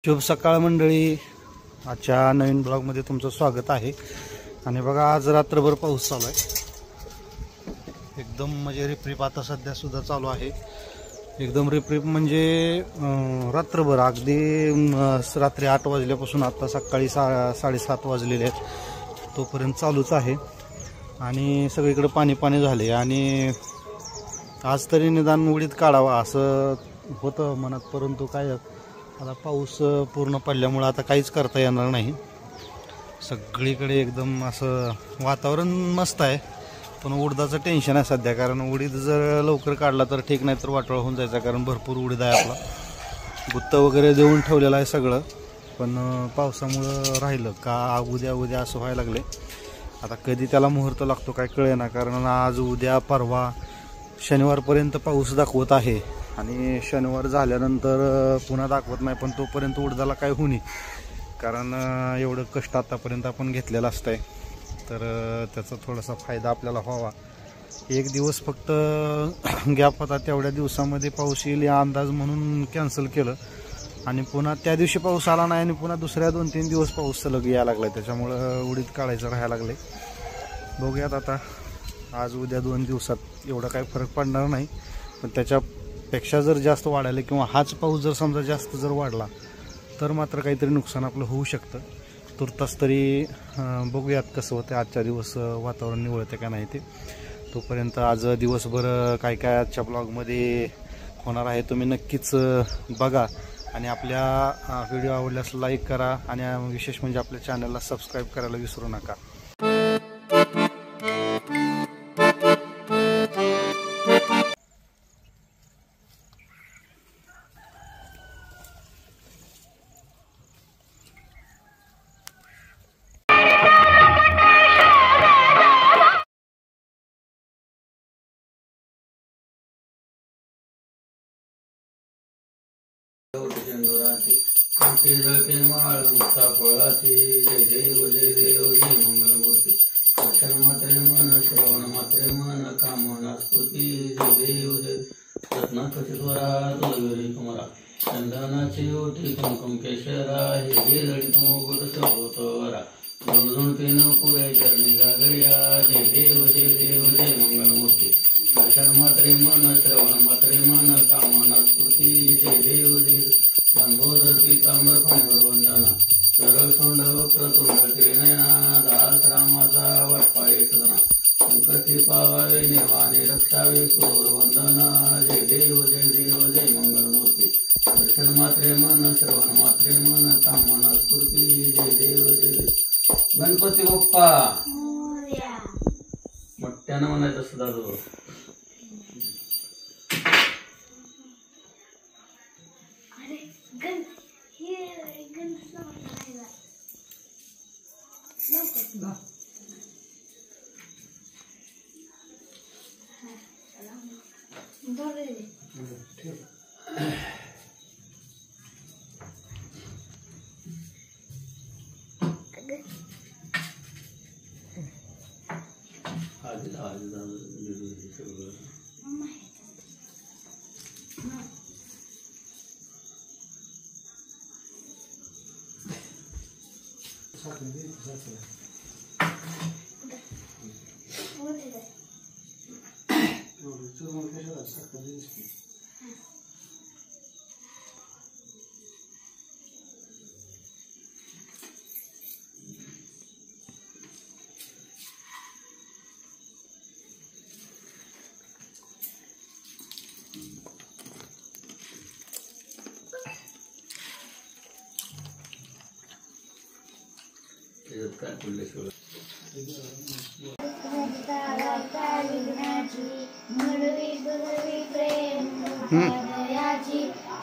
शुभ सकाळ मंडळी, आजच्या नवीन ब्लॉगमध्ये तुमचं स्वागत आहे। आणि बघा आज रात्रभर पाऊस चालू आहे, एकदम म्हणजे रिपरिप आता सध्या सुद्धा चालू आहे। एकदम रिपरिप म्हणजे रात्रभर अगदी रात्री 8 वाजल्यापासून आता सकाळी 7:30 वाजलेले आहेत तोपर्यंत चालूच आहे। आणि सगळीकडे पाणी पाणी झाले आणि आज तरी निदान उडीद काढावा असं होतं मनात, परंतु काय आता पाऊस पूर्ण पडल्यामुळे आता काहीच करता येणार नाही। सगळीकडे एकदम असं वातावरण मस्त आहे, पण उडदाचं टेन्शन आहे सध्या, कारण उडीद जर लवकर काढला तर ठीक, नाही तर वाटोळा होऊन जायचा, कारण भरपूर उडीद आहे आपला। गुत्त वगैरे देऊन ठेवलेलं आहे सगळं, पण पावसामुळं राहिलं का उद्या असं व्हायला लागले। आता कधी त्याला मुहूर्त लागतो काय कळेना, कारण आज उद्या परवा शनिवारपर्यंत पाऊस दाखवत आहे आणि शनिवार झाल्यानंतर पुन्हा दाखवत नाही, पण तोपर्यंत उडदाला काय होणे, कारण एवढं कष्ट आतापर्यंत आपण घेतलेलं असतंय, तर त्याचा थोडासा फायदा आपल्याला व्हावा। एक दिवस फक्त गॅप होता, तेवढ्या दिवसामध्ये पाऊस येईल या अंदाज म्हणून कॅन्सल केलं आणि पुन्हा त्या दिवशी पाऊस आला नाही आणि पुन्हा दुसऱ्या 2-3 दिवस पाऊस सलग यायला लागला, त्याच्यामुळं उडीद काढायचं राहायला लागले। बघूयात आता आज उद्या 2 दिवसात एवढा काही फरक पडणार नाही, पण त्याच्यापेक्षा जर जास्त वाढायला किंवा हाच पाऊस जर समजा जास्त जर वाढला तर मात्र काहीतरी नुकसान आपलं होऊ शकतं। तुर्तास तरी बघूयात कसं होतं, आजच्या दिवस वातावरण निवळते का नाही ते। तोपर्यंत आज दिवसभर काय काय आजच्या ब्लॉगमध्ये होणार आहे तुम्ही नक्कीच बघा आणि आपल्या व्हिडिओ आवडल्यास लाईक करा आणि विशेष म्हणजे आपल्या चॅनलला सबस्क्राईब करायला विसरू नका। मात्रे मन श्रवण मात्रे मन कामना स्तुती जय देव जय रत्नाकटिस्वरा तुलगिरी कुमारा चंदनाची ओठी कुंकुम केशरा हे ललित मोगुड सभोतवरा झुणझुणकेन पुरे चरणी गागड्या जय देव जय मंगलमूर्ती दर्शन मात्रे मन श्रवण मात्रे मन कामना स्तुती जय देव जय लंबोदर पीतांबर फांबर वंदना सरळ सोंड वक्रतुंड त्रिनयना दास रामाचा वाटपाये सदना संकटी पावावे निर्वाणे रक्षावे सोर वंदना जय देव जय मंगलमूर्ती दर्शन मात्रे मन श्रवण मात्रे मन कामना स्फूर्ती जय देव जय गणपती बाप्पा मोठ्यानं म्हणायचं सुद्धा जो काय पुढले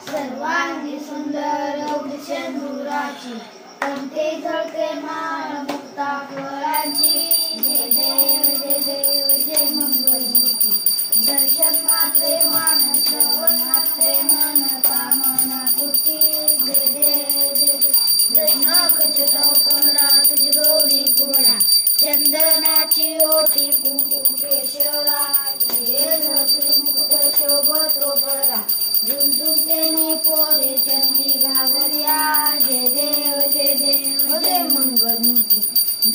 सर्वांगी सुंदर सिंदुराची कंठे झळके माळ मुक्ता फळाची जय देव जय मंगलमूर्ती दर्शन मात्रे मान श्रवण मात्रे मन कामना पूर्ती जय देव तुझी गौरी गुणा चंदनाची ओटी कुंकुम केशरा मुकुट शोभतो बरा झुंझुंकेने पोरे चंदी घागरिया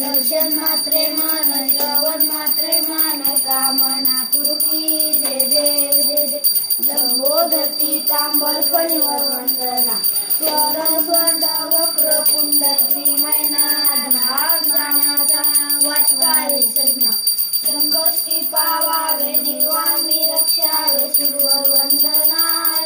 दर्शन मात्रे मन श्रवण मात्रे मन कामना पूर्ती जय देव जय देव लंबोदती तांबर फणीवर वंदना स्वर स्वर्ग वक्र कुंड त्रिमैना धार नानाचा वाटकाळी संज्ञा संकष्टी पावावे निर्वाणी रक्षावे सुरवर वंदना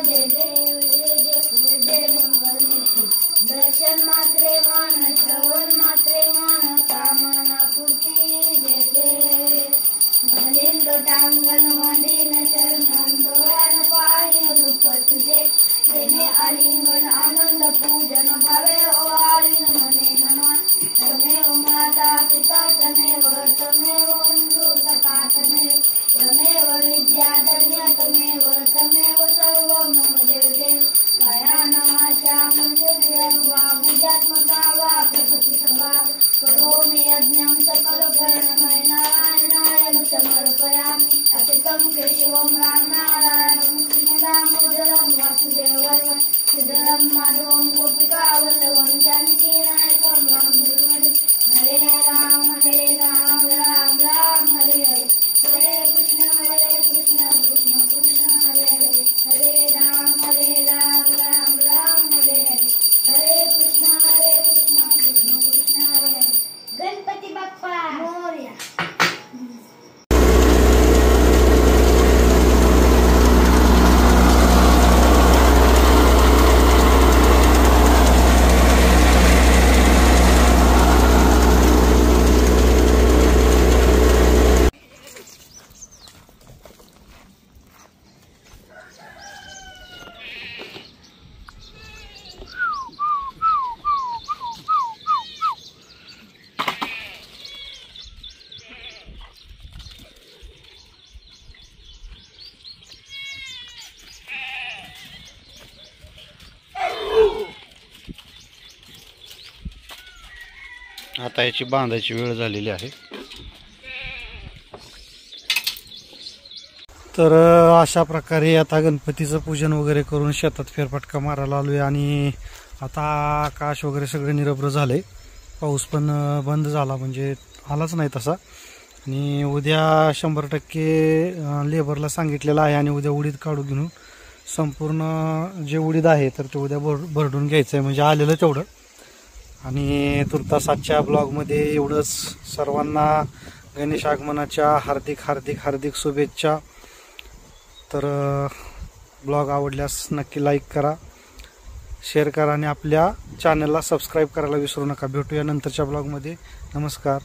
जय देव जय जय जय मंगलमूर्ती दर्शन मात्रे मन श्रवण मात्रे मन कामना पूर्ती जय देव भलिंग टांगण वंदीन चरण डोळ्यान पाहिन रूप तुझे तेने आलिंगन आनंद पूजन भावे ओवाळीन मने नमन तमेव माता पिता तमेव बंधू सखा तमेव विद्याधन्य तमेव सर्व मम देव देव काया नामाच्या मंदिर वागुजात्मता वा प्रकृती स्वभाव करोमि यज्ञं सकल कर्णमय नारायणाय समर्पयामि अचितं केशवं राम नारायणं दामोदरं वासुदेवाय श्रीधरं माधवं गोपिकावल्लभं जानकीनायकं रामदूतं हरे राम राम राम हरे हरे हरे कृष्ण कृष्ण कृष्ण हरे हरे हरे राम राम राम हरे हरे हरे कृष्ण कृष्ण कृष्ण हरे हरे गणपती बाप्पा मोरया. आता याची बांधायची वेळ झालेली आहे. तर अशा प्रकारे आता गणपतीचं पूजन वगैरे करून शेतात फेरफटका मारायला आलोय आणि आता आकाश वगैरे सगळे निरभ्र झाले. पाऊस पण बंद झाला, म्हणजे आलाच नाही तसा. आणि उद्या 100% लेबरला सांगितलेलं आहे आणि उद्या उडीद काढून घेऊन संपूर्ण जे उडीद आहे तर ते उद्या भरडून घ्यायचं आहे, म्हणजे आलेलं तेवढं. आणि तुर्तास आजच्या ब्लॉगमध्ये एवढंच. सर्वांना गणेश आगमनाच्या हार्दिक हार्दिक हार्दिक शुभेच्छा. तर ब्लॉग आवडल्यास नक्की लाईक करा, शेअर करा आणि आपल्या चॅनलला सबस्क्राईब करायला विसरू नका. भेटूया नंतरच्या ब्लॉगमध्ये. नमस्कार.